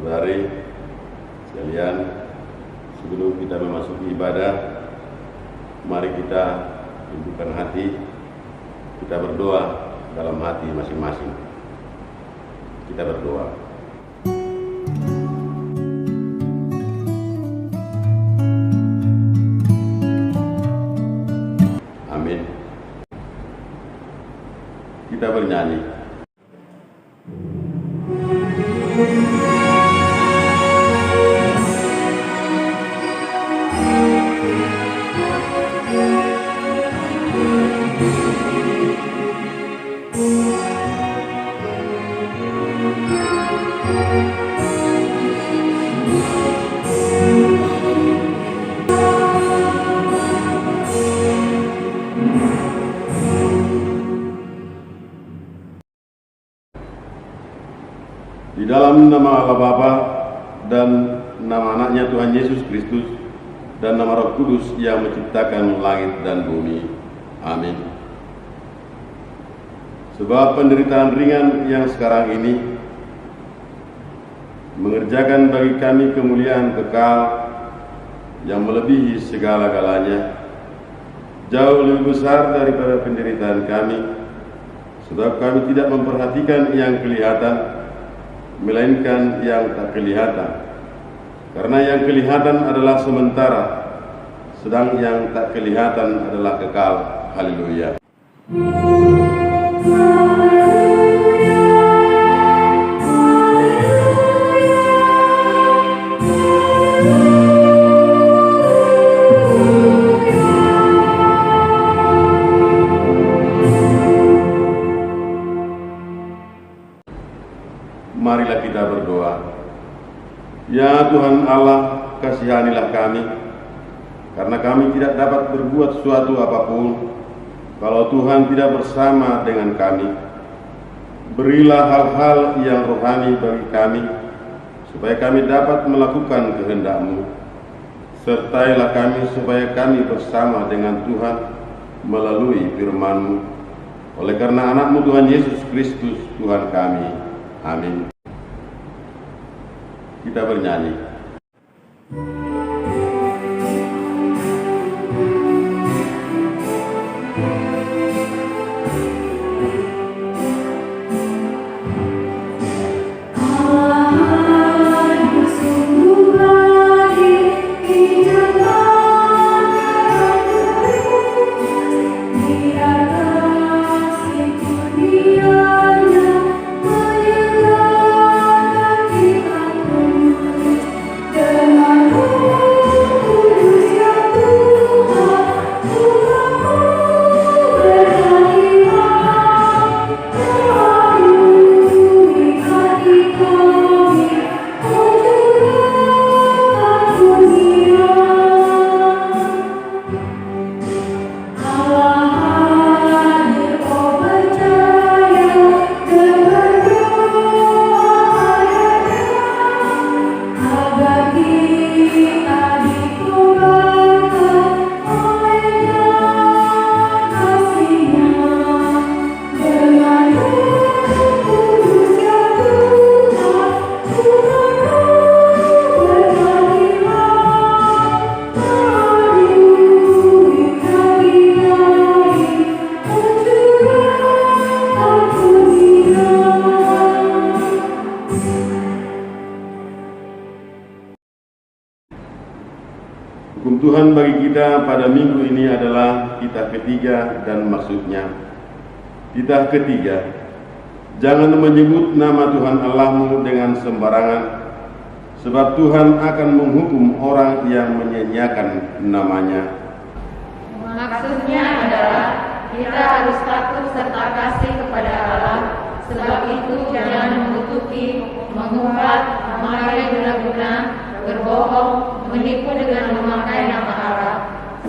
Saudari sekalian, sebelum kita memasuki ibadah, mari kita tundukkan hati, kita berdoa dalam hati masing-masing. Kita berdoa. Amin. Kita bernyanyi. Di dalam nama Allah Bapa dan nama anaknya Tuhan Yesus Kristus dan nama Roh Kudus yang menciptakan langit dan bumi. Amin. Sebab penderitaan ringan yang sekarang ini mengerjakan bagi kami kemuliaan kekal yang melebihi segala-galanya, jauh lebih besar daripada penderitaan kami, sebab kami tidak memperhatikan yang kelihatan, melainkan yang tak kelihatan. Karena yang kelihatan adalah sementara, sedang yang tak kelihatan adalah kekal. Haleluya. Marilah kita berdoa. Ya Tuhan Allah, kasihanilah kami, karena kami tidak dapat berbuat suatu apapun kalau Tuhan tidak bersama dengan kami. Berilah hal-hal yang rohani bagi kami, supaya kami dapat melakukan kehendak-Mu. Sertailah kami supaya kami bersama dengan Tuhan melalui firman-Mu. Oleh karena anak-Mu Tuhan Yesus Kristus Tuhan kami. Amin. Kita bernyanyi. Hukum Tuhan bagi kita pada minggu ini adalah titah ketiga dan maksudnya. Titah ketiga, jangan menyebut nama Tuhan Allahmu dengan sembarangan, sebab Tuhan akan menghukum orang yang menyanyiakan namanya. Maksudnya adalah kita harus takut serta kasih kepada Allah, sebab itu jangan mengutuki, mengumpat, memakai guna-guna, berbohong, menipu dengan memakai nama Allah.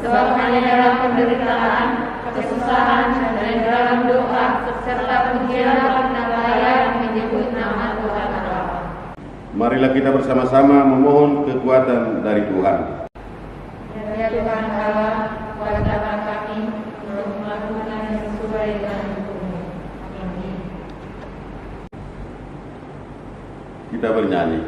Sebab hanya dalam penderitaan, kesusahan, dan dalam doa, serta pujian layak menyebut nama Tuhan Allah. Marilah kita bersama-sama memohon kekuatan dari Tuhan. Ya Tuhan Allah, kuatkanlah kami untuk melakukan sesuai dengan hukum-Mu. Amin. Kita bernyanyi.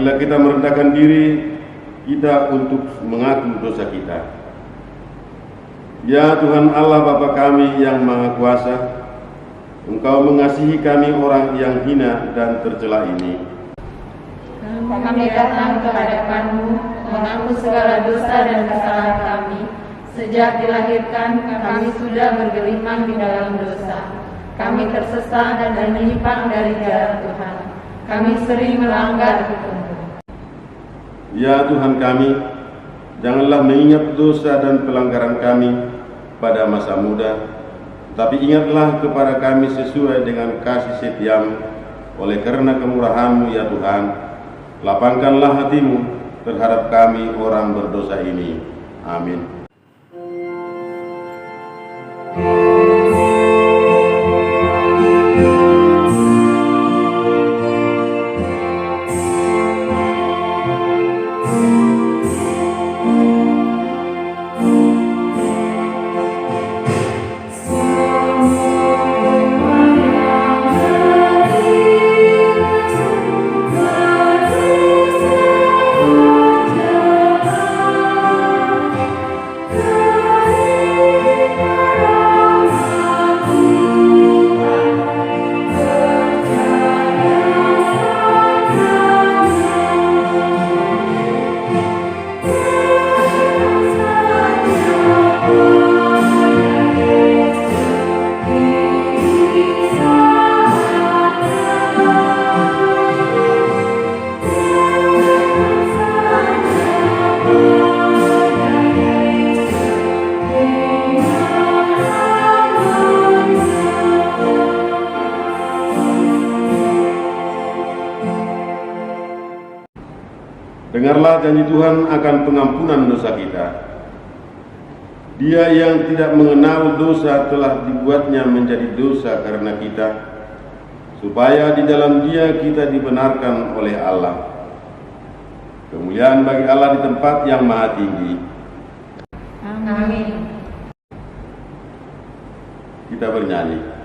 apabila kita merendahkan diri kita untuk mengaku dosa kita. Ya Tuhan Allah Bapa kami yang Maha Kuasa, Engkau mengasihi kami orang yang hina dan tercela ini. Kami datang ke hadapan-Mu mengaku segala dosa dan kesalahan kami. Sejak dilahirkan kami sudah bergelimang di dalam dosa. Kami tersesat dan menyimpang dari jalan Tuhan. Kami sering melanggar hukum-Mu. Ya Tuhan kami, janganlah mengingat dosa dan pelanggaran kami pada masa muda, tapi ingatlah kepada kami sesuai dengan kasih setiamu. Oleh karena kemurahan-Mu ya Tuhan, lapangkanlah hati-Mu terhadap kami orang berdosa ini. Amin. Dengarlah janji Tuhan akan pengampunan dosa kita. Dia yang tidak mengenal dosa telah dibuatnya menjadi dosa karena kita, supaya di dalam Dia kita dibenarkan oleh Allah. Kemuliaan bagi Allah di tempat yang maha tinggi. Amin. Kita bernyanyi.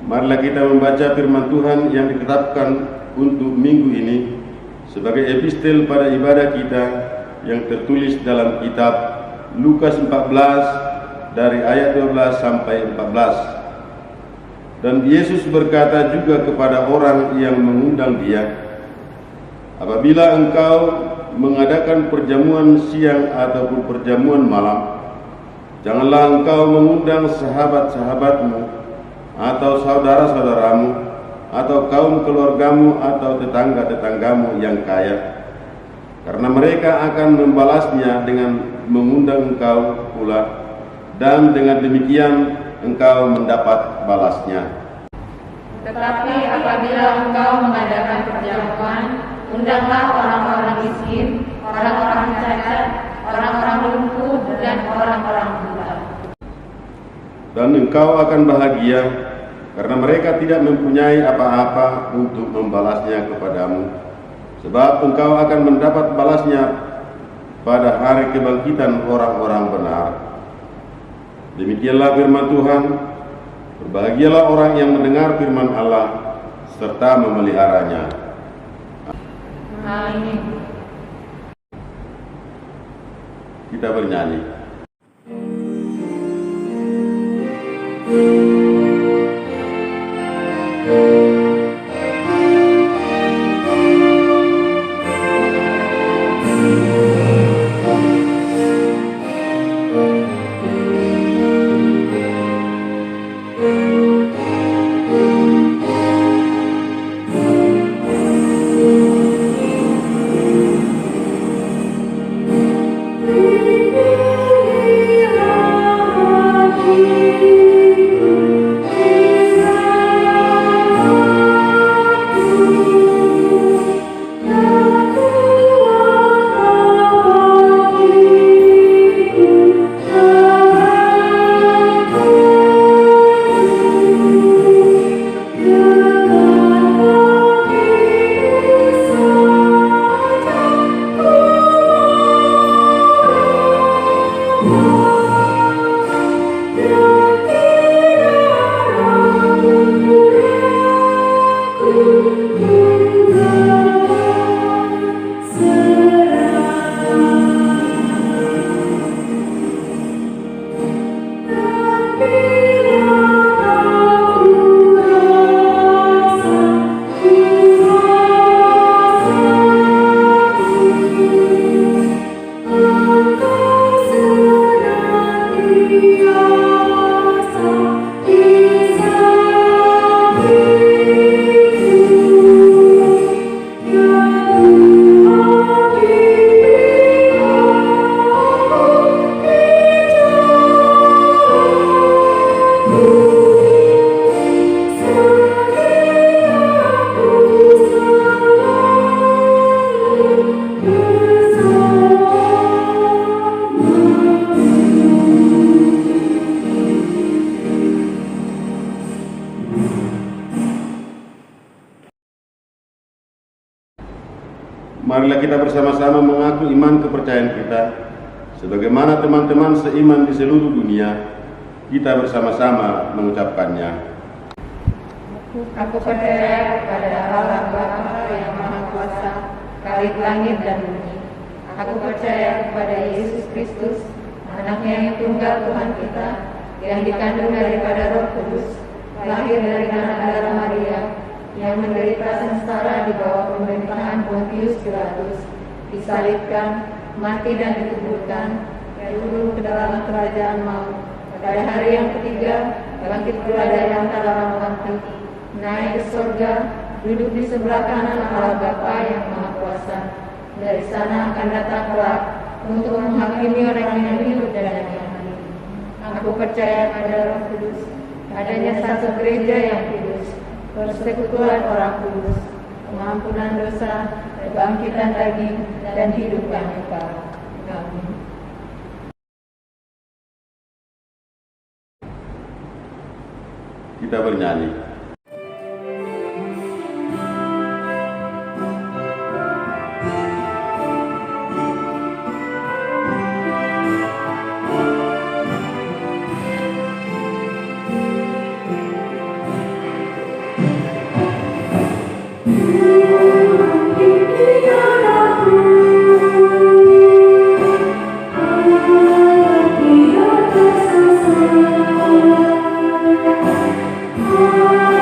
Marilah kita membaca firman Tuhan yang ditetapkan untuk minggu ini sebagai epistel pada ibadah kita yang tertulis dalam kitab Lukas 14 dari ayat 12 sampai 14. Dan Yesus berkata juga kepada orang yang mengundang Dia, apabila engkau mengadakan perjamuan siang ataupun perjamuan malam, janganlah engkau mengundang sahabat-sahabatmu atau saudara-saudaramu atau kaum keluargamu atau tetangga-tetanggamu yang kaya, karena mereka akan membalasnya dengan mengundang engkau pula, dan dengan demikian engkau mendapat balasnya. Tetapi apabila engkau mengadakan perjamuan, undanglah orang-orang miskin, orang-orang cacat, orang-orang lumpuh, dan orang-orang buta. Dan engkau akan bahagia, karena mereka tidak mempunyai apa-apa untuk membalasnya kepadamu, sebab engkau akan mendapat balasnya pada hari kebangkitan orang-orang benar. Demikianlah firman Tuhan. Berbahagialah orang yang mendengar firman Allah serta memeliharanya. Amin. Kita bernyanyi. Marilah kita bersama-sama mengaku iman kepercayaan kita, sebagaimana teman-teman seiman di seluruh dunia, kita bersama-sama mengucapkannya. Aku percaya kepada Allah Bapa yang Maha Kuasa, Khalik langit dan bumi. Aku percaya kepada Yesus Kristus, Anaknya yang tunggal Tuhan kita, yang dikandung daripada Roh Kudus, lahir dari anak darah Maria, yang menderita sengsara di bawah pemerintahan Pontius Pilatus, disalibkan, mati dan dikuburkan, turun ke dalam kerajaan maut. Pada hari yang ketiga, bangkit pula dari antara orang mati, naik ke surga, duduk di sebelah kanan Allah Bapa yang Maha Kuasa. Dari sana akan datang kelak untuk menghakimi orang yang hidup dan yang mati. Aku percaya pada Roh Kudus, adanya satu gereja yang kudus, persekutuan orang kudus, pengampunan dosa, kebangkitan daging, dan hidup yang kekal. Amin. Kita bernyanyi. Oh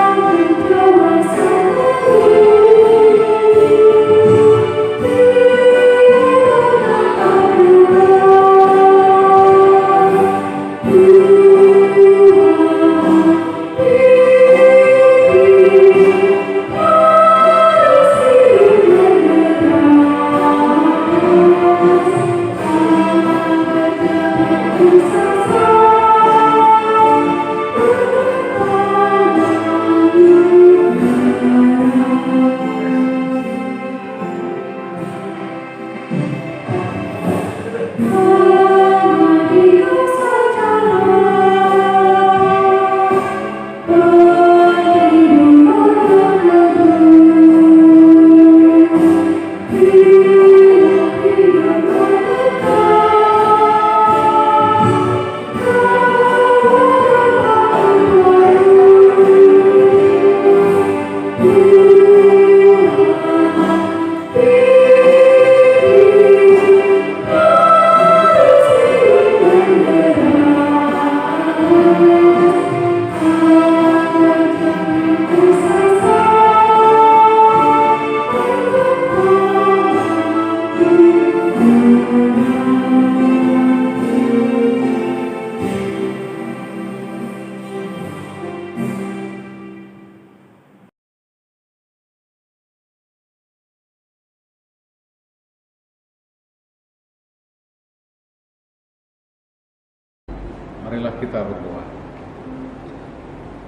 Marilah kita berdoa.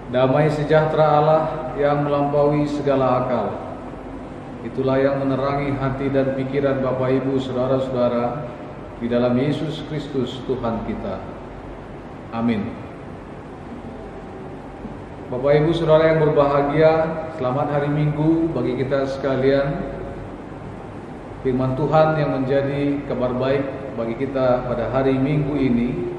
Damai sejahtera Allah yang melampaui segala akal, itulah yang menerangi hati dan pikiran Bapak Ibu saudara-saudara di dalam Yesus Kristus Tuhan kita. Amin. Bapak Ibu saudara yang berbahagia, selamat hari Minggu bagi kita sekalian. Firman Tuhan yang menjadi kabar baik bagi kita pada hari Minggu ini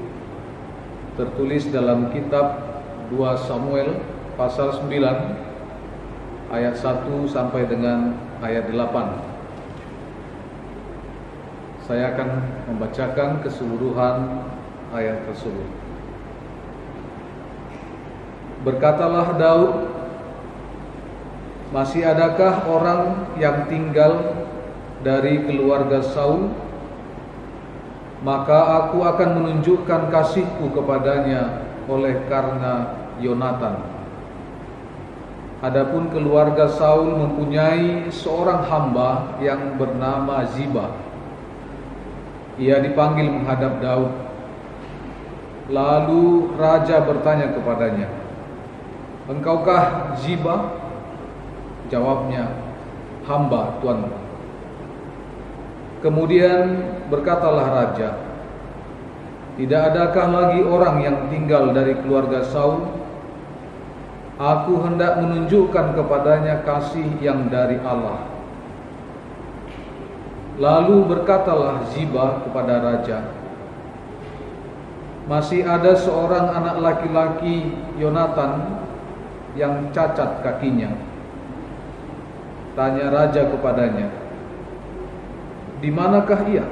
tertulis dalam kitab 2 Samuel pasal 9 ayat 1 sampai dengan ayat 8. Saya akan membacakan keseluruhan ayat tersebut. Berkatalah Daud, masih adakah orang yang tinggal dari keluarga Saul? Maka aku akan menunjukkan kasihku kepadanya oleh karena Yonatan. Adapun keluarga Saul mempunyai seorang hamba yang bernama Ziba. Ia dipanggil menghadap Daud. Lalu raja bertanya kepadanya, "Engkaukah Ziba?" Jawabnya, "Hamba Tuanku." Kemudian berkatalah raja, "Tidak adakah lagi orang yang tinggal dari keluarga Saul? Aku hendak menunjukkan kepadanya kasih yang dari Allah." Lalu berkatalah Ziba kepada raja, "Masih ada seorang anak laki-laki Yonatan yang cacat kakinya." Tanya raja kepadanya, "Di manakah ia?"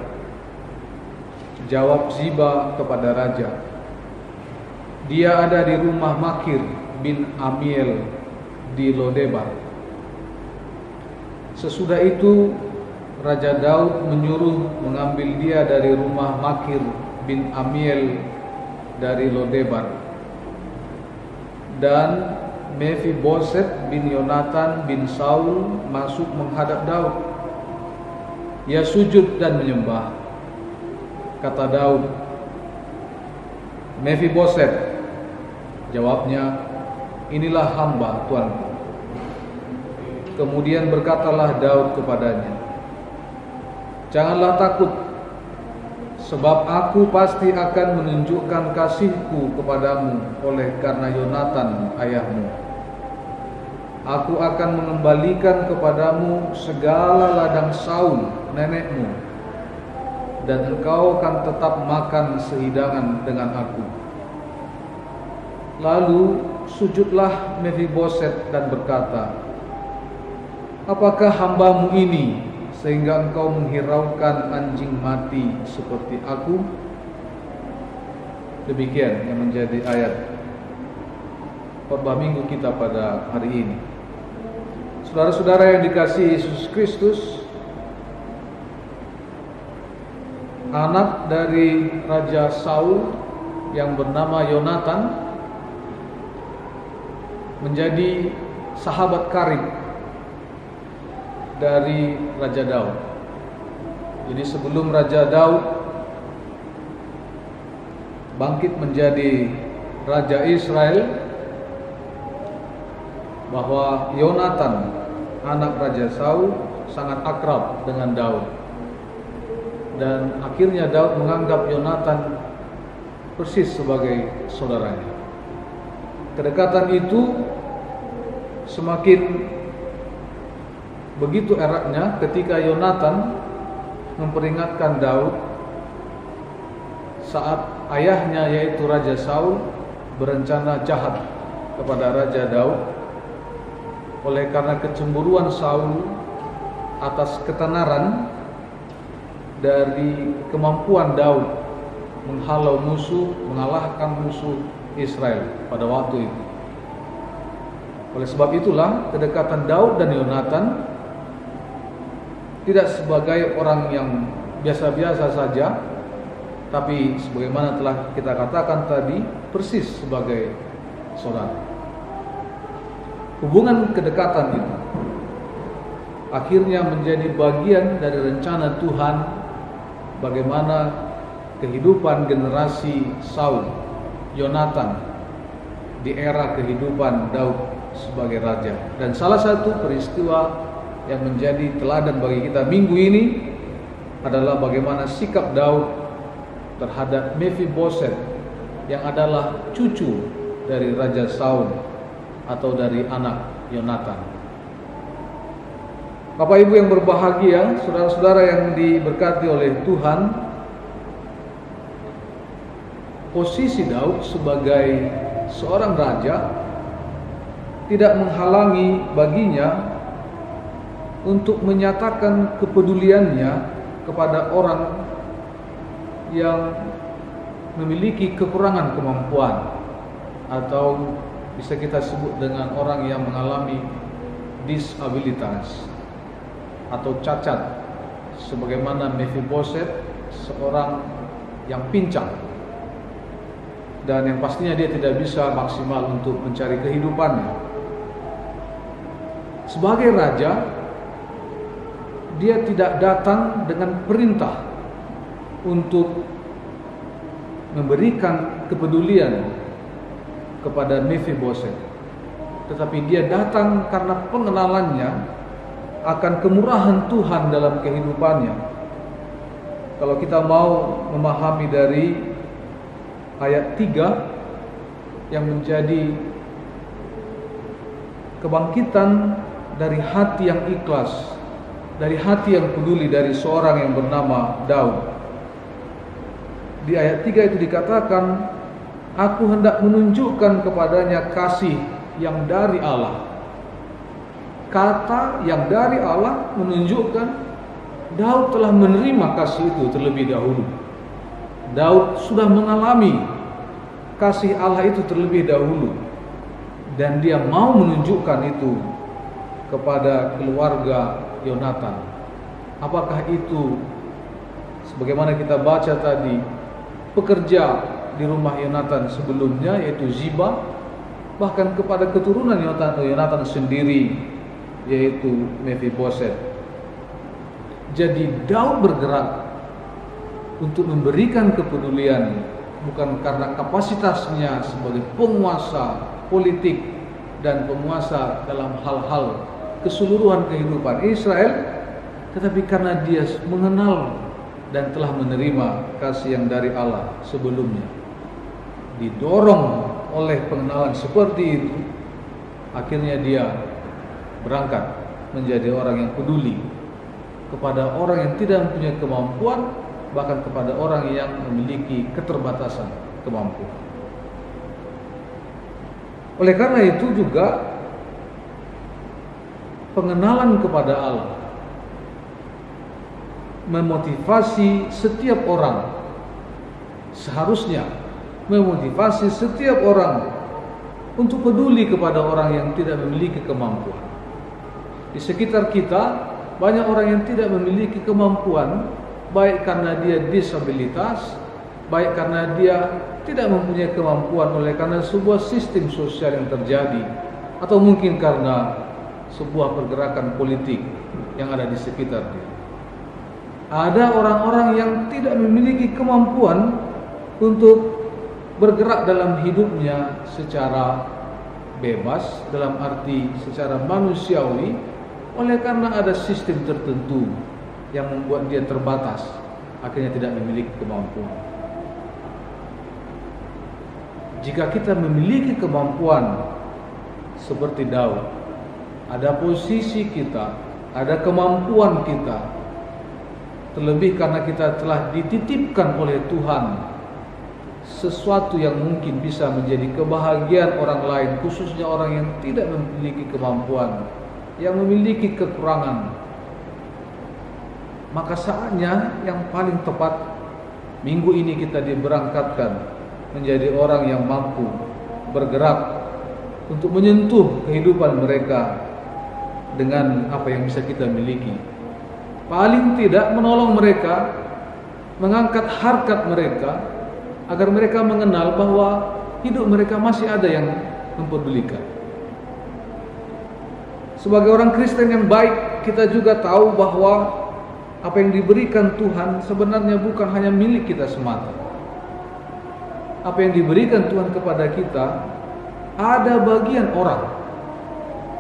Jawab Ziba kepada raja, "Dia ada di rumah Makir bin Amiel di Lodebar." Sesudah itu Raja Daud menyuruh mengambil dia dari rumah Makir bin Amiel dari Lodebar. Dan Mephiboset bin Yonatan bin Saul masuk menghadap Daud. Ia sujud dan menyembah. Kata Daud, "Mephiboset." Jawabnya, "Inilah hamba Tuanku." Kemudian berkatalah Daud kepadanya, "Janganlah takut, sebab aku pasti akan menunjukkan kasihku kepadamu oleh karena Yonatan ayahmu. Aku akan mengembalikan kepadamu segala ladang Saul nenekmu, dan engkau akan tetap makan sehidangan dengan aku." Lalu sujudlah Mephiboset dan berkata, "Apakah hambamu ini sehingga engkau menghiraukan anjing mati seperti aku?" Demikian yang menjadi ayat khotbah minggu kita pada hari ini. Saudara-saudara yang dikasihi Yesus Kristus, anak dari Raja Saul yang bernama Yonatan menjadi sahabat karib dari Raja Daud. Jadi sebelum Raja Daud bangkit menjadi Raja Israel, bahwa Yonatan anak Raja Saul sangat akrab dengan Daud. Dan akhirnya Daud menganggap Yonatan persis sebagai saudaranya. Kedekatan itu semakin begitu eratnya ketika Yonatan memperingatkan Daud saat ayahnya yaitu Raja Saul berencana jahat kepada Raja Daud oleh karena kecemburuan Saul atas ketenaran dari kemampuan Daud menghalau musuh, mengalahkan musuh Israel pada waktu itu. Oleh sebab itulah kedekatan Daud dan Yonatan tidak sebagai orang yang biasa-biasa saja, tapi sebagaimana telah kita katakan tadi, persis sebagai saudara. Hubungan kedekatan itu akhirnya menjadi bagian dari rencana Tuhan bagaimana kehidupan generasi Saul Yonatan di era kehidupan Daud sebagai raja. Dan salah satu peristiwa yang menjadi teladan bagi kita minggu ini adalah bagaimana sikap Daud terhadap Mephiboset yang adalah cucu dari Raja Saul atau dari anak Yonatan. Bapak Ibu yang berbahagia, saudara-saudara yang diberkati oleh Tuhan, posisi Daud sebagai seorang raja tidak menghalangi baginya untuk menyatakan kepeduliannya kepada orang yang memiliki kekurangan kemampuan atau bisa kita sebut dengan orang yang mengalami disabilitas atau cacat, sebagaimana Mephiboset, seorang yang pincang dan yang pastinya dia tidak bisa maksimal untuk mencari kehidupannya. Sebagai raja, dia tidak datang dengan perintah untuk memberikan kepedulian kepada Mephiboset, tetapi dia datang karena pengenalannya akan kemurahan Tuhan dalam kehidupannya. Kalau kita mau memahami dari ayat 3 yang menjadi kebangkitan dari hati yang ikhlas, dari hati yang peduli dari seorang yang bernama Daud. Di ayat 3 itu dikatakan, aku hendak menunjukkan kepadanya kasih yang dari Allah. Kata yang dari Allah menunjukkan Daud telah menerima kasih itu terlebih dahulu. Daud sudah mengalami kasih Allah itu terlebih dahulu, dan dia mau menunjukkan itu kepada keluarga Yonatan. Apakah itu sebagaimana kita baca tadi, pekerja di rumah Yonatan sebelumnya yaitu Ziba, bahkan kepada keturunan Yonatan sendiri yaitu Mephiboset. Jadi Daud bergerak untuk memberikan kepedulian bukan karena kapasitasnya sebagai penguasa politik dan penguasa dalam hal-hal keseluruhan kehidupan Israel, tetapi karena dia mengenal dan telah menerima kasih yang dari Allah sebelumnya. Didorong oleh pengenalan seperti itu, akhirnya dia berangkat menjadi orang yang peduli kepada orang yang tidak mempunyai kemampuan, bahkan kepada orang yang memiliki keterbatasan kemampuan. Oleh karena itu juga pengenalan kepada Allah memotivasi setiap orang, seharusnya memotivasi setiap orang untuk peduli kepada orang yang tidak memiliki kemampuan. Di sekitar kita banyak orang yang tidak memiliki kemampuan, baik karena dia disabilitas, baik karena dia tidak mempunyai kemampuan oleh karena sebuah sistem sosial yang terjadi, atau mungkin karena sebuah pergerakan politik yang ada di sekitar dia. Ada orang-orang yang tidak memiliki kemampuan untuk bergerak dalam hidupnya secara bebas, dalam arti secara manusiawi, oleh karena ada sistem tertentu yang membuat dia terbatas, akhirnya tidak memiliki kemampuan. Jika kita memiliki kemampuan seperti Daud, ada posisi kita, ada kemampuan kita, terlebih karena kita telah dititipkan oleh Tuhan sesuatu yang mungkin bisa menjadi kebahagiaan orang lain, khususnya orang yang tidak memiliki kemampuan, yang memiliki kekurangan, maka saatnya yang paling tepat minggu ini kita diberangkatkan menjadi orang yang mampu bergerak untuk menyentuh kehidupan mereka dengan apa yang bisa kita miliki. Paling tidak menolong mereka, mengangkat harkat mereka, agar mereka mengenal bahwa hidup mereka masih ada yang mempedulikan. Sebagai orang Kristen yang baik, kita juga tahu bahwa apa yang diberikan Tuhan sebenarnya bukan hanya milik kita semata. apa yang diberikan Tuhan kepada kita, ada bagian orang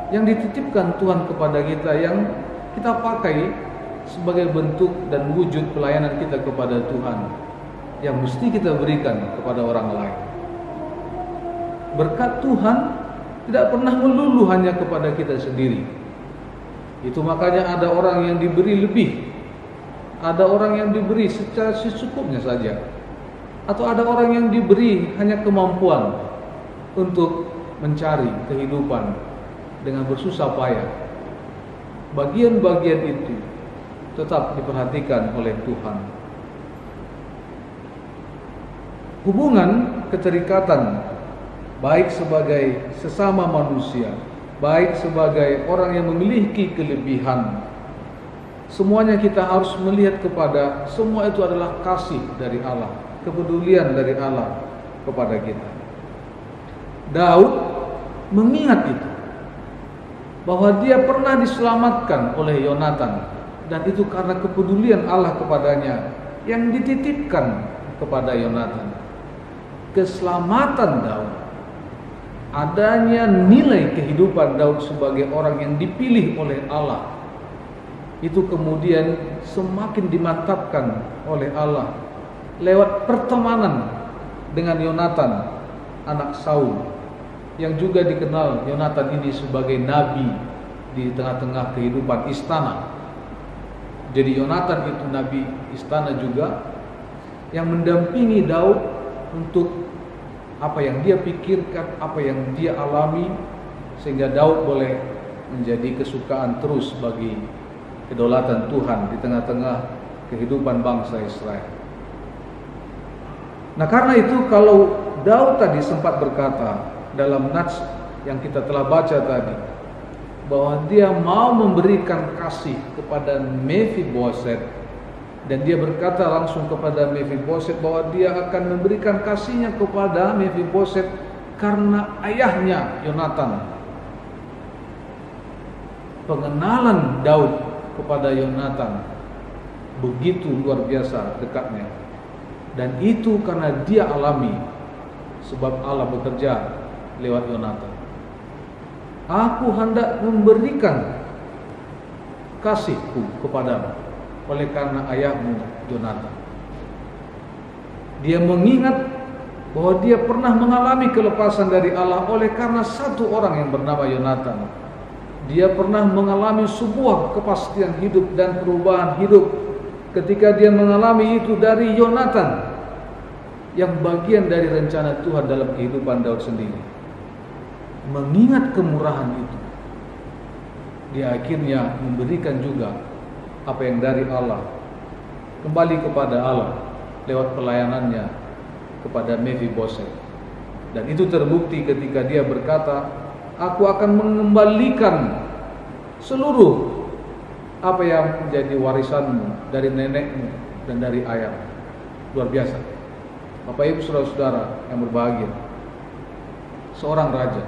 yang dititipkan Tuhan kepada kita, yang kita pakai sebagai bentuk dan wujud pelayanan kita kepada Tuhan, yang mesti kita berikan kepada orang lain. Berkat Tuhan tidak pernah melulu hanya kepada kita sendiri. Itu makanya ada orang yang diberi lebih, ada orang yang diberi secara secukupnya saja, atau ada orang yang diberi hanya kemampuan untuk mencari kehidupan dengan bersusah payah. Bagian-bagian itu tetap diperhatikan oleh Tuhan. Hubungan keterikatan, baik sebagai sesama manusia, baik sebagai orang yang memiliki kelebihan, semuanya kita harus melihat kepada semua itu adalah kasih dari Allah, kepedulian dari Allah kepada kita. Daud mengingat itu, bahwa dia pernah diselamatkan oleh Yonatan, dan itu karena kepedulian Allah kepadanya yang dititipkan kepada Yonatan. Keselamatan Daud, adanya nilai kehidupan Daud sebagai orang yang dipilih oleh Allah, itu kemudian semakin dimantapkan oleh Allah lewat pertemanan dengan Yonatan, anak Saul, yang juga dikenal Yonatan ini sebagai nabi di tengah-tengah kehidupan istana. Jadi Yonatan itu nabi istana juga, yang mendampingi Daud untuk apa yang dia pikirkan, apa yang dia alami, sehingga Daud boleh menjadi kesukaan terus bagi kedaulatan Tuhan di tengah-tengah kehidupan bangsa Israel. Nah, karena itu kalau Daud tadi sempat berkata dalam nats yang kita telah baca tadi, bahwa dia mau memberikan kasih kepada Mephiboset, dan dia berkata langsung kepada Mephiboset bahwa dia akan memberikan kasihnya kepada Mephiboset karena ayahnya Yonatan. Pengenalan Daud kepada Yonatan begitu luar biasa dekatnya, dan itu karena dia alami, sebab Allah bekerja lewat Yonatan. Aku hendak memberikan kasihku kepadamu oleh karena ayahmu Yonatan. Dia mengingat bahwa dia pernah mengalami kelepasan dari Allah oleh karena satu orang yang bernama Yonatan. Dia pernah mengalami sebuah kepastian hidup dan perubahan hidup ketika dia mengalami itu dari Yonatan, yang bagian dari rencana Tuhan dalam kehidupan Daud sendiri. Mengingat kemurahan itu, dia akhirnya memberikan juga apa yang dari Allah kembali kepada Allah lewat pelayanannya kepada Mephiboset. Dan itu terbukti ketika dia berkata, aku akan mengembalikan seluruh apa yang menjadi warisanmu dari nenekmu dan dari ayahmu. Luar biasa. Bapak Ibu saudara-saudara yang berbahagia, seorang raja,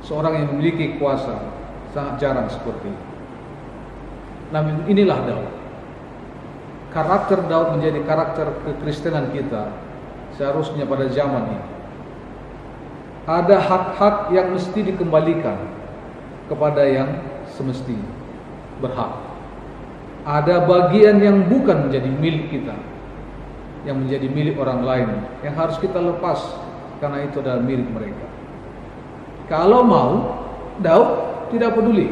seorang yang memiliki kuasa, sangat jarang seperti itu. Namun inilah Daud. Karakter Daud menjadi karakter kekristenan kita seharusnya pada zaman ini. Ada hak-hak yang mesti dikembalikan kepada yang semestinya berhak. Ada bagian yang bukan menjadi milik kita, yang menjadi milik orang lain, yang harus kita lepas karena itu adalah milik mereka. Kalau mau, Daud tidak peduli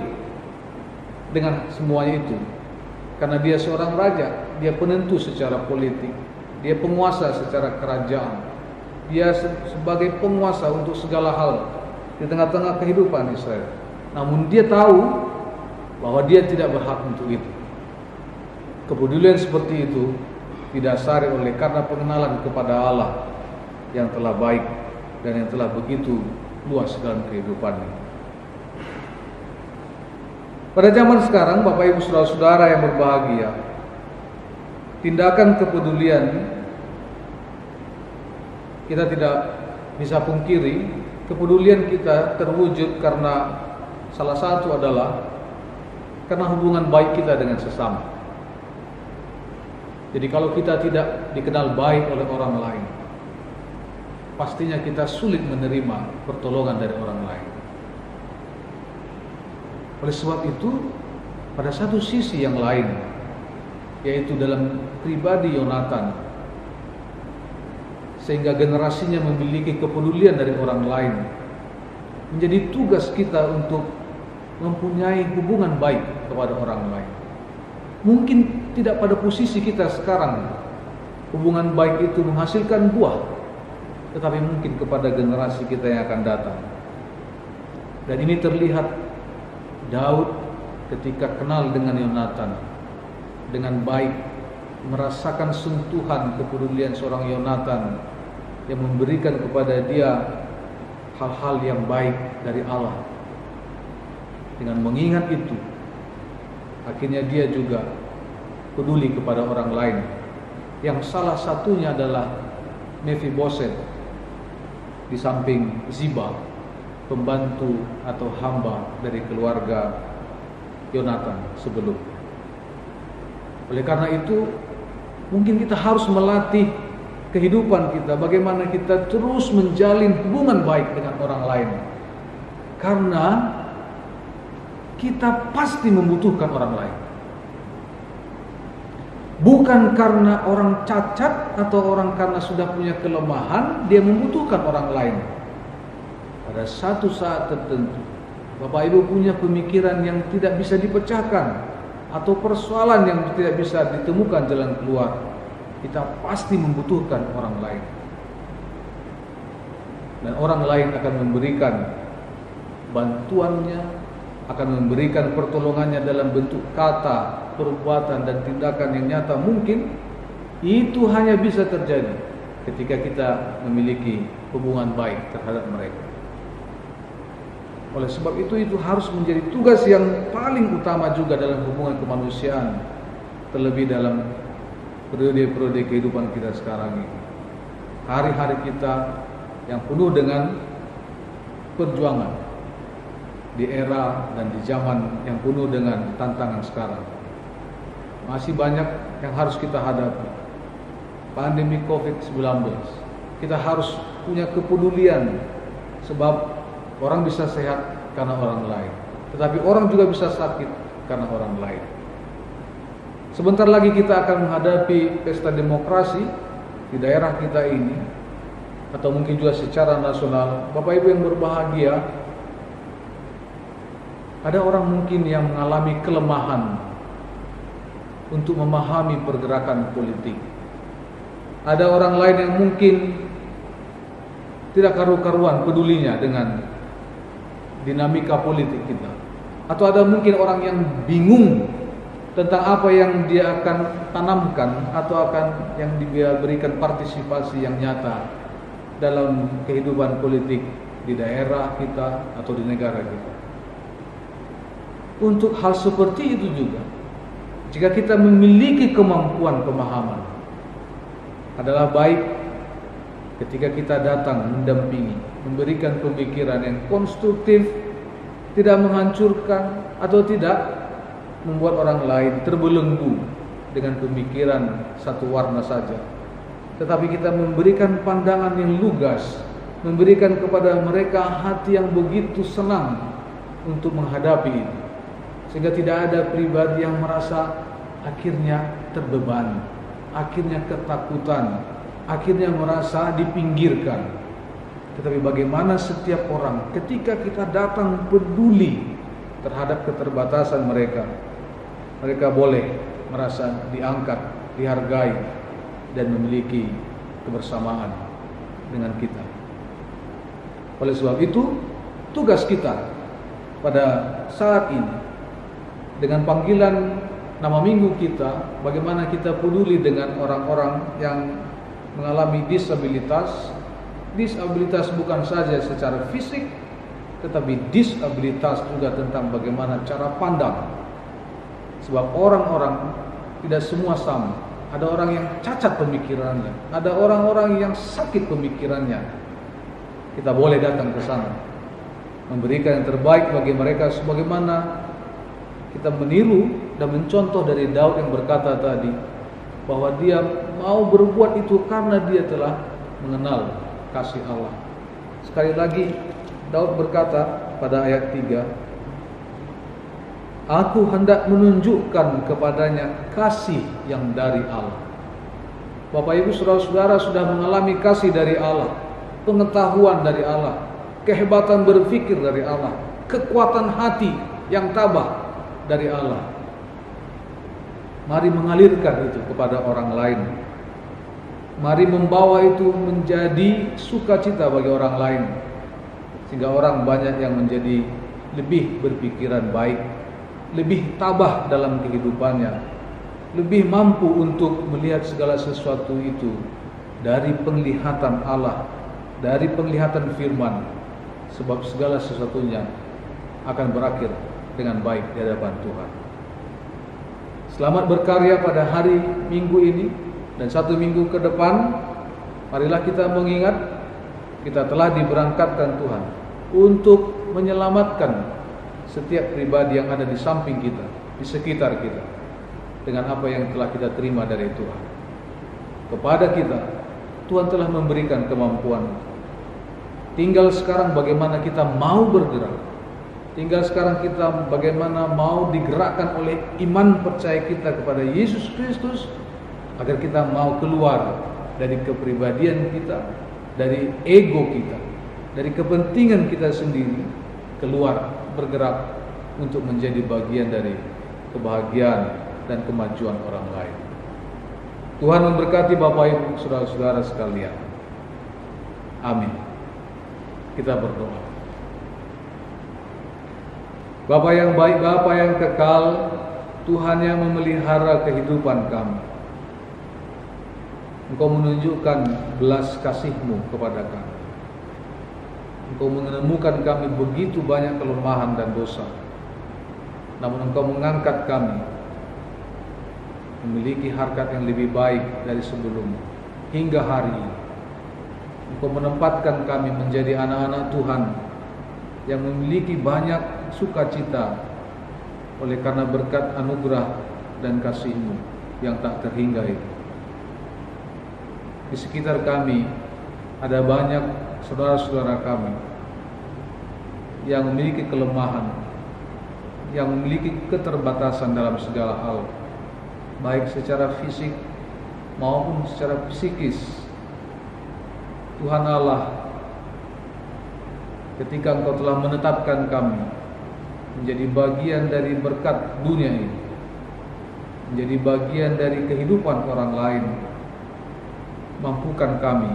dengan semuanya itu, karena dia seorang raja, dia penentu secara politik, dia penguasa secara kerajaan, dia sebagai penguasa untuk segala hal di tengah-tengah kehidupan Israel. Namun dia tahu bahwa dia tidak berhak untuk itu. Kepedulian seperti itu didasari oleh karena pengenalan kepada Allah yang telah baik dan yang telah begitu luas dalam kehidupannya. Pada zaman sekarang, Bapak Ibu saudara-saudara yang berbahagia, tindakan kepedulian kita tidak bisa pungkiri, kepedulian kita terwujud karena salah satu adalah karena hubungan baik kita dengan sesama. Jadi kalau kita tidak dikenal baik oleh orang lain, pastinya kita sulit menerima pertolongan dari orang lain. Oleh sebab itu, pada satu sisi yang lain, yaitu dalam pribadi Yonatan, sehingga generasinya memiliki kepedulian dari orang lain, menjadi tugas kita untuk mempunyai hubungan baik kepada orang lain. Mungkin tidak pada posisi kita sekarang hubungan baik itu menghasilkan buah, tetapi mungkin kepada generasi kita yang akan datang. Dan ini terlihat Daud ketika kenal dengan Yonatan dengan baik, merasakan sentuhan kepedulian seorang Yonatan yang memberikan kepada dia hal-hal yang baik dari Allah. Dengan mengingat itu, akhirnya dia juga peduli kepada orang lain, yang salah satunya adalah Mephiboset di samping Ziba, pembantu atau hamba dari keluarga Yonatan sebelum. Oleh karena itu, mungkin kita harus melatih kehidupan kita, bagaimana kita terus menjalin hubungan baik dengan orang lain. Karena kita pasti membutuhkan orang lain. Bukan karena orang cacat atau orang karena sudah punya kelemahan, dia membutuhkan orang lain. Pada satu saat tertentu, Bapak Ibu punya pemikiran yang tidak bisa dipecahkan, atau persoalan yang tidak bisa ditemukan jalan keluar, kita pasti membutuhkan orang lain. Dan orang lain akan memberikan bantuannya, akan memberikan pertolongannya dalam bentuk kata, perbuatan, dan tindakan yang nyata. Mungkin itu hanya bisa terjadi ketika kita memiliki hubungan baik terhadap mereka. Oleh sebab itu harus menjadi tugas yang paling utama juga dalam hubungan kemanusiaan, terlebih dalam periode-periode kehidupan kita sekarang ini. Hari-hari kita yang penuh dengan perjuangan di era dan di zaman yang penuh dengan tantangan sekarang. Masih banyak yang harus kita hadapi. Pandemi COVID-19. Kita harus punya kepedulian, sebab orang bisa sehat karena orang lain, tetapi orang juga bisa sakit karena orang lain. Sebentar lagi kita akan menghadapi pesta demokrasi di daerah kita ini, atau mungkin juga secara nasional. Bapak Ibu yang berbahagia, ada orang mungkin yang mengalami kelemahan untuk memahami pergerakan politik. Ada orang lain yang mungkin tidak karu-karuan pedulinya dengan dinamika politik kita. Atau ada mungkin orang yang bingung tentang apa yang dia akan tanamkan atau akan yang dia berikan partisipasi yang nyata dalam kehidupan politik di daerah kita atau di negara kita. Untuk hal seperti itu juga, jika kita memiliki kemampuan pemahaman, adalah baik ketika kita datang mendampingi, memberikan pemikiran yang konstruktif, tidak menghancurkan atau tidak membuat orang lain terbelenggu dengan pemikiran satu warna saja, tetapi kita memberikan pandangan yang lugas, memberikan kepada mereka hati yang begitu senang untuk menghadapi itu, sehingga tidak ada pribadi yang merasa akhirnya terbebani, akhirnya ketakutan, akhirnya merasa dipinggirkan. Tetapi bagaimana setiap orang ketika kita datang peduli terhadap keterbatasan mereka, mereka boleh merasa diangkat, dihargai, dan memiliki kebersamaan dengan kita. Oleh sebab itu, tugas kita pada saat ini dengan panggilan nama minggu kita, bagaimana kita peduli dengan orang-orang yang mengalami disabilitas. Disabilitas bukan saja secara fisik, tetapi disabilitas juga tentang bagaimana cara pandang. Sebab orang-orang tidak semua sama. Ada orang yang cacat pemikirannya, ada orang-orang yang sakit pemikirannya. Kita boleh datang ke sana, memberikan yang terbaik bagi mereka, sebagaimana kita meniru dan mencontoh dari Daud yang berkata tadi, bahwa dia mau berbuat itu karena dia telah mengenal kasih Allah. Sekali lagi Daud berkata pada ayat 3, aku hendak menunjukkan kepadanya kasih yang dari Allah. Bapak Ibu saudara-saudara sudah mengalami kasih dari Allah, pengetahuan dari Allah, kehebatan berpikir dari Allah, kekuatan hati yang tabah dari Allah. Mari mengalirkan itu kepada orang lain. Mari membawa itu menjadi sukacita bagi orang lain, sehingga orang banyak yang menjadi lebih berpikiran baik, lebih tabah dalam kehidupannya, lebih mampu untuk melihat segala sesuatu itu dari penglihatan Allah, dari penglihatan firman, sebab segala sesuatunya akan berakhir dengan baik di hadapan Tuhan. Selamat berkarya pada hari Minggu ini dan 1 minggu ke depan. Marilah kita mengingat kita telah diberangkatkan Tuhan untuk menyelamatkan setiap pribadi yang ada di samping kita, di sekitar kita, dengan apa yang telah kita terima dari Tuhan. Kepada kita, Tuhan telah memberikan kemampuan. Tinggal sekarang bagaimana kita mau bergerak. Tinggal sekarang kita bagaimana mau digerakkan oleh iman percaya kita kepada Yesus Kristus, agar kita mau keluar dari kepribadian kita, dari ego kita, dari kepentingan kita sendiri, keluar bergerak untuk menjadi bagian dari kebahagiaan dan kemajuan orang lain. Tuhan memberkati Bapak Ibu saudara-saudara sekalian. Amin. Kita berdoa. Bapa yang baik, Bapa yang kekal, Tuhan yang memelihara kehidupan kami. Engkau menunjukkan belas kasih-Mu kepada kami. Engkau menemukan kami begitu banyak kelemahan dan dosa, namun Engkau mengangkat kami memiliki harkat yang lebih baik dari sebelumnya hingga hari ini. Engkau menempatkan kami menjadi anak-anak Tuhan yang memiliki banyak sukacita oleh karena berkat anugerah dan kasih-Mu yang tak terhingga itu. Di sekitar kami ada banyak saudara-saudara kami yang memiliki kelemahan, yang memiliki keterbatasan dalam segala hal, baik secara fisik maupun secara psikis. Tuhan Allah, ketika Engkau telah menetapkan kami menjadi bagian dari berkat dunia ini, menjadi bagian dari kehidupan orang lain, mampukan kami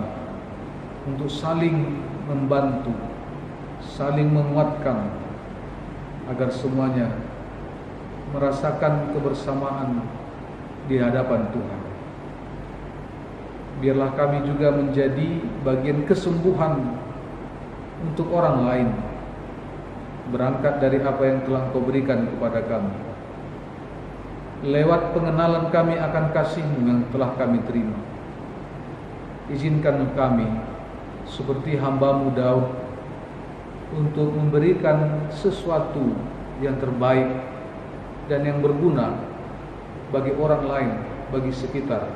untuk saling membantu, saling menguatkan, agar semuanya merasakan kebersamaan di hadapan Tuhan. Biarlah kami juga menjadi bagian kesembuhan untuk orang lain, berangkat dari apa yang telah Engkau berikan kepada kami, lewat pengenalan kami akan kasih-Mu yang telah kami terima. Izinkan kami seperti hamba-Mu Daud untuk memberikan sesuatu yang terbaik dan yang berguna bagi orang lain, bagi sekitar,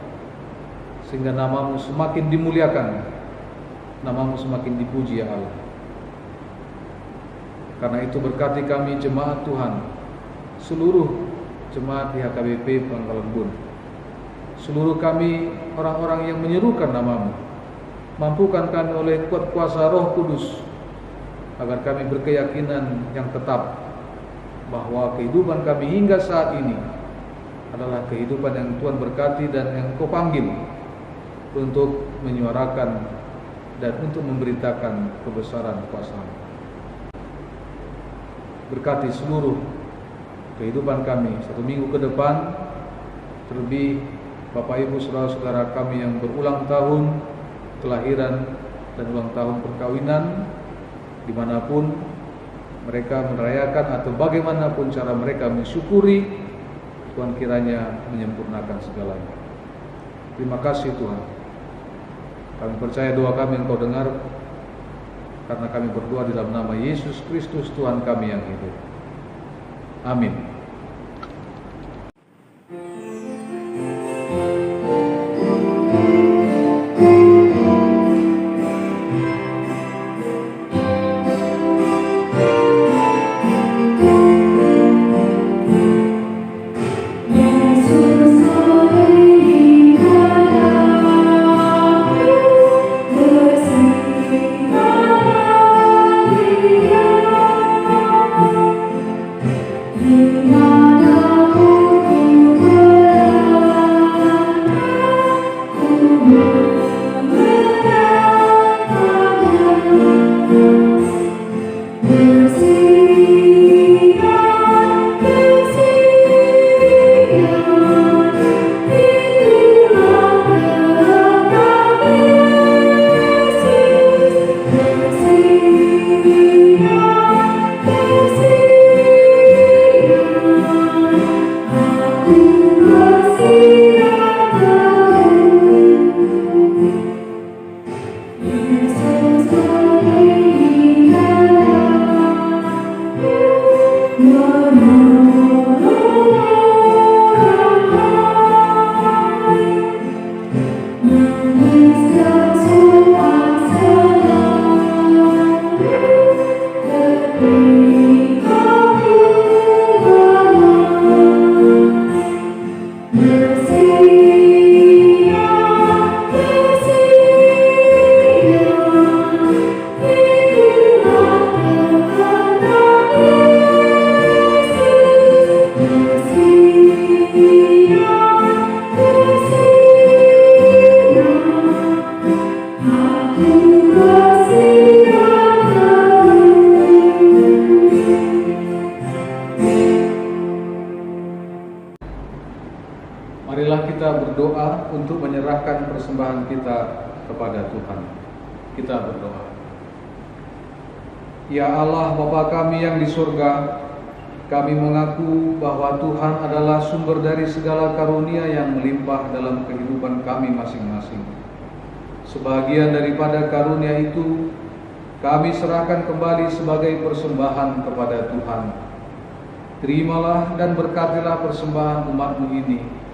sehingga nama-Mu semakin dimuliakan, nama-Mu semakin dipuji ya Allah. Karena itu berkati kami jemaat Tuhan, seluruh jemaat di HKBP Pangkalan Bun, seluruh kami orang-orang yang menyerukan nama-Mu. Mampukan kami oleh kuat kuasa Roh Kudus, agar kami berkeyakinan yang tetap bahwa kehidupan kami hingga saat ini adalah kehidupan yang Tuhan berkati dan yang Kau panggil untuk menyuarakan dan untuk memberitakan kebesaran kuasa-Mu. Berkati seluruh kehidupan kami 1 minggu ke depan, terlebih Bapak Ibu saudara-saudara kami yang berulang tahun kelahiran dan ulang tahun perkawinan, dimanapun mereka merayakan atau bagaimanapun cara mereka mensyukuri, Tuhan kiranya menyempurnakan segalanya. Terima kasih Tuhan. Kami percaya doa kami Engkau dengar, karena kami berdoa dalam nama Yesus Kristus Tuhan kami yang hidup. Amin. Marilah kita berdoa untuk menyerahkan persembahan kita kepada Tuhan. Kita berdoa. Ya Allah Bapa kami yang di surga, kami mengaku bahwa Tuhan adalah sumber dari segala karunia yang melimpah dalam kehidupan kami masing-masing. Sebagian daripada karunia itu kami serahkan kembali sebagai persembahan kepada Tuhan. Terimalah dan berkatilah persembahan umat-Mu ini,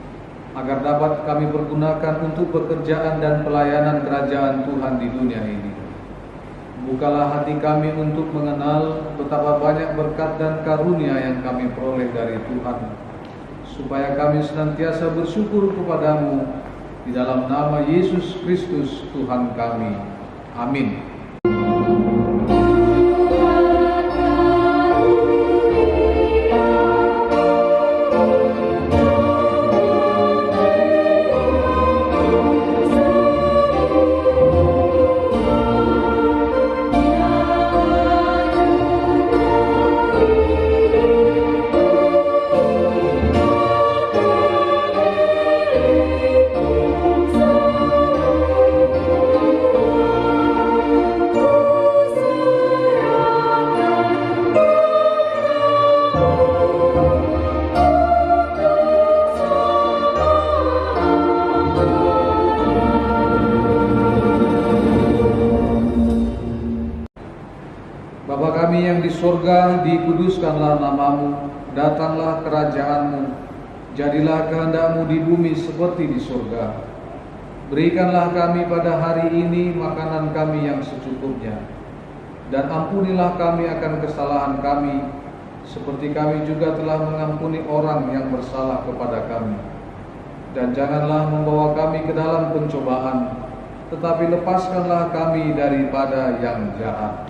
agar dapat kami pergunakan untuk pekerjaan dan pelayanan kerajaan Tuhan di dunia ini. Bukalah hati kami untuk mengenal betapa banyak berkat dan karunia yang kami peroleh dari Tuhan, supaya kami senantiasa bersyukur kepadamu di dalam nama Yesus Kristus Tuhan kami. Amin. Bapa kami yang di surga, dikuduskanlah nama-Mu, datanglah kerajaan-Mu, jadilah kehendak-Mu di bumi seperti di surga. Berikanlah kami pada hari ini makanan kami yang secukupnya, dan ampunilah kami akan kesalahan kami, seperti kami juga telah mengampuni orang yang bersalah kepada kami. Dan janganlah membawa kami ke dalam pencobaan, tetapi lepaskanlah kami daripada yang jahat.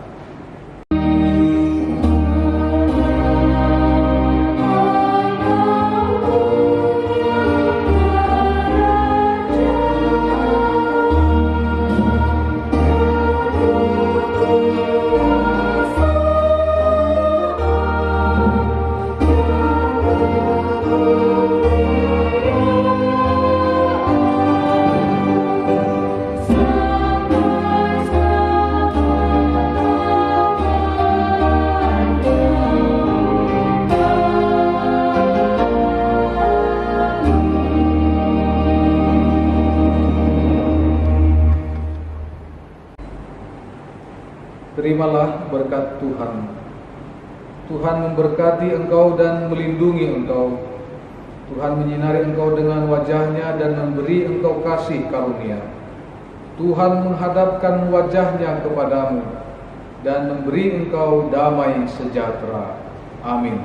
Terimalah berkat Tuhan. Tuhan memberkati engkau dan melindungi engkau. Tuhan menyinari engkau dengan wajah-Nya dan memberi engkau kasih karunia. Tuhan menghadapkan wajah-Nya kepadamu dan memberi engkau damai sejahtera. Amin.